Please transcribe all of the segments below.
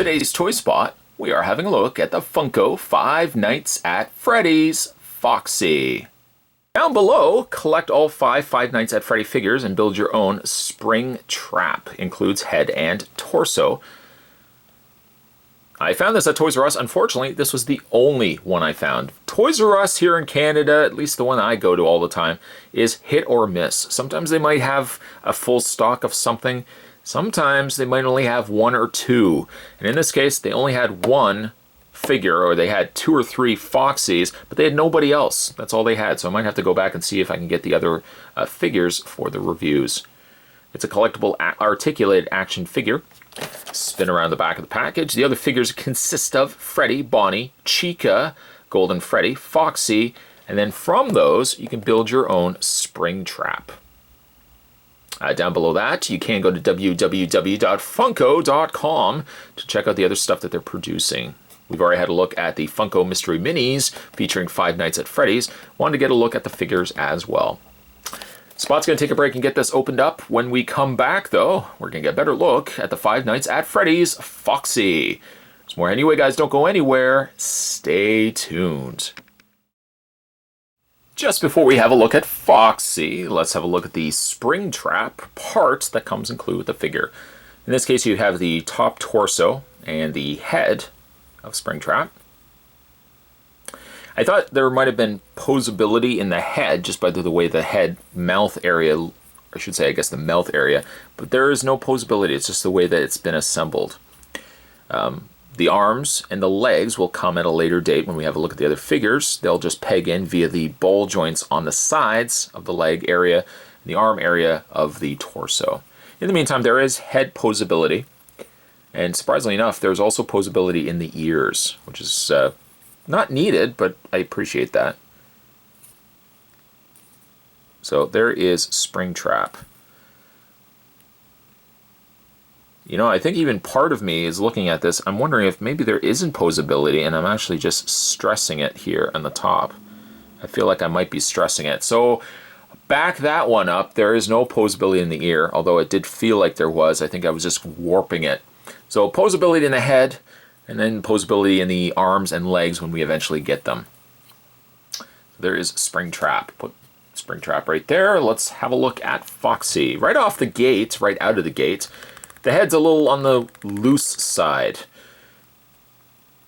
today's Toy Spot, we are having a look at the Funko Five Nights at Freddy's Foxy. Down below, collect all Five Nights at Freddy figures and build your own spring trap. Includes head and torso. I found this at Toys R Us. Unfortunately, this was the only one I found. Toys R Us here in Canada, at least the one I go to all the time, is hit or miss. Sometimes they might have a full stock of something. Sometimes they might only have one or two. And in this case, they only had one figure, or they had two or three Foxies, but they had nobody else. That's all they had. So I might have to go back and see if I can get the other figures for the reviews. It's a collectible articulated action figure. Spin around the back of the package. The other figures consist of Freddy, Bonnie, Chica, Golden Freddy, Foxy, and then from those, you can build your own spring trap. Down below that, you can go to www.funko.com to check out the other stuff that they're producing. We've already had a look at the Funko Mystery Minis featuring Five Nights at Freddy's. Wanted to get a look at the figures as well. Spot's going to take a break and get this opened up. When we come back, though, we're going to get a better look at the Five Nights at Freddy's Foxy. There's more anyway, guys. Don't go anywhere. Stay tuned. Just before we have a look at Foxy, let's have a look at the spring trap part that comes included with the figure. In this case, you have the top torso and the head of spring trap. I thought there might have been poseability in the head just by the way the head mouth area, I should say, I guess the mouth area, but there is no poseability. It's just the way that it's been assembled. The arms and the legs will come at a later date when we have a look at the other figures. They'll just peg in via the ball joints on the sides of the leg area and the arm area of the torso. In the meantime, there is head poseability. And surprisingly enough, there's also poseability in the ears, which is not needed, but I appreciate that. So there is spring trap. You know, I think even part of me is looking at this, I'm wondering if maybe there isn't poseability and I'm actually just stressing it here on the top. I feel like I might be stressing it. So back that one up, there is no poseability in the ear, although it did feel like there was. I think I was just warping it. So poseability in the head, and then poseability in the arms and legs when we eventually get them. There is spring trap. Put spring trap right there. Let's have a look at Foxy. Right off the gate, right out of the gate, the head's a little on the loose side.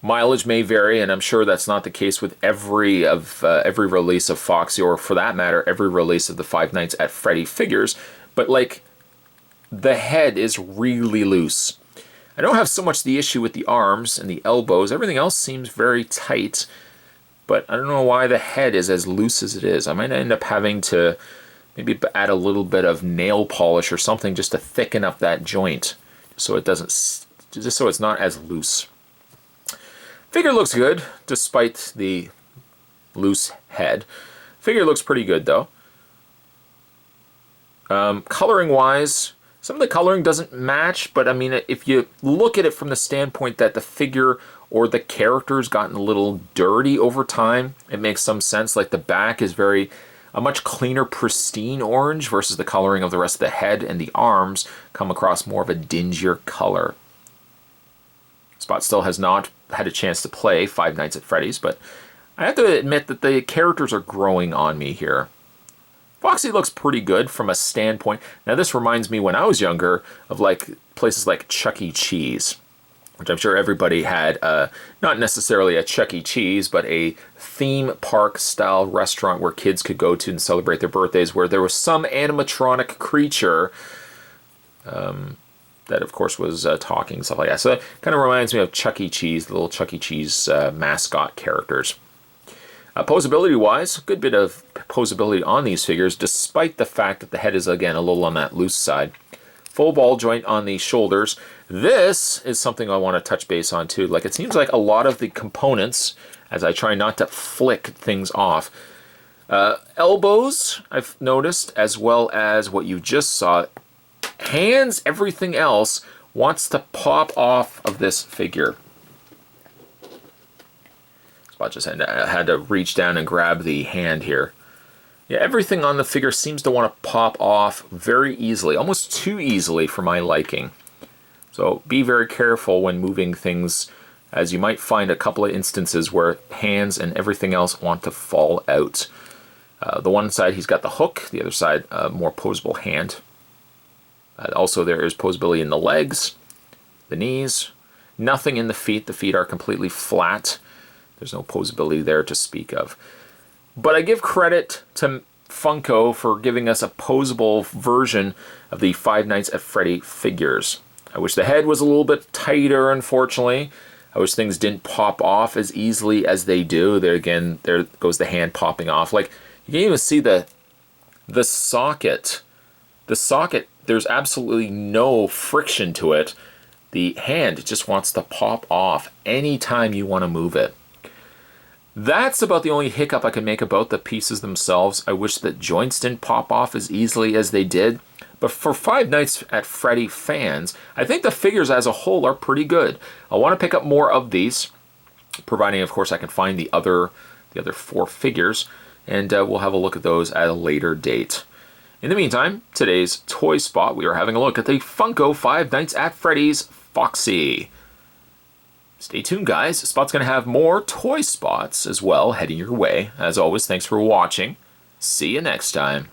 Mileage may vary, and I'm sure that's not the case with every release of Foxy, or for that matter, every release of the Five Nights at Freddy figures. But like, the head is really loose. I don't have so much the issue with the arms and the elbows. Everything else seems very tight, but I don't know why the head is as loose as it is. I might end up having to maybe add a little bit of nail polish or something just to thicken up that joint, so it doesn't, just so it's not as loose. Figure looks good despite the loose head. Figure looks pretty good though. Coloring wise, some of the coloring doesn't match, but I mean, if you look at it from the standpoint that the figure or the character's gotten a little dirty over time, it makes some sense. Like the back is a much cleaner, pristine orange versus the coloring of the rest of the head, and the arms come across more of a dingier color. Spot still has not had a chance to play Five Nights at Freddy's, but I have to admit that the characters are growing on me here. Foxy looks pretty good from a standpoint. Now this reminds me when I was younger of like places like Chuck E. Cheese, which I'm sure everybody had, not necessarily a Chuck E. Cheese, but a theme park style restaurant where kids could go to and celebrate their birthdays, where there was some animatronic creature that of course was talking, stuff like that. So that kind of reminds me of Chuck E. Cheese, the little Chuck E. Cheese mascot characters. Poseability wise, a good bit of poseability on these figures, despite the fact that the head is again a little on that loose side. Full ball joint on the shoulders. This is something I want to touch base on too. Like, it seems like a lot of the components, as I try not to flick things off, elbows I've noticed, as well as what you just saw, hands, everything else wants to pop off of this figure. Spot just had to reach down and grab the hand here. Yeah, everything on the figure seems to want to pop off very easily, almost too easily for my liking. So be very careful when moving things, as you might find a couple of instances where hands and everything else want to fall out. The one side he's got the hook, the other side more posable hand. Also there is posability in the legs, the knees, nothing in the feet. The feet are completely flat. There's no posability there to speak of. But I give credit to Funko for giving us a posable version of the Five Nights at Freddy figures. I wish the head was a little bit tighter, unfortunately. I wish things didn't pop off as easily as they do. There again, there goes the hand popping off. Like, you can even see the socket. The socket, there's absolutely no friction to it. The hand just wants to pop off anytime you want to move it. That's about the only hiccup I can make about the pieces themselves. I wish that joints didn't pop off as easily as they did. But for Five Nights at Freddy fans, I think the figures as a whole are pretty good. I want to pick up more of these, providing, of course, I can find the other 4 figures, and we'll have a look at those at a later date. In the meantime, today's toy spot, we are having a look at the Funko Five Nights at Freddy's Foxy. Stay tuned, guys. Spot's going to have more toy spots as well heading your way. As always, thanks for watching. See you next time.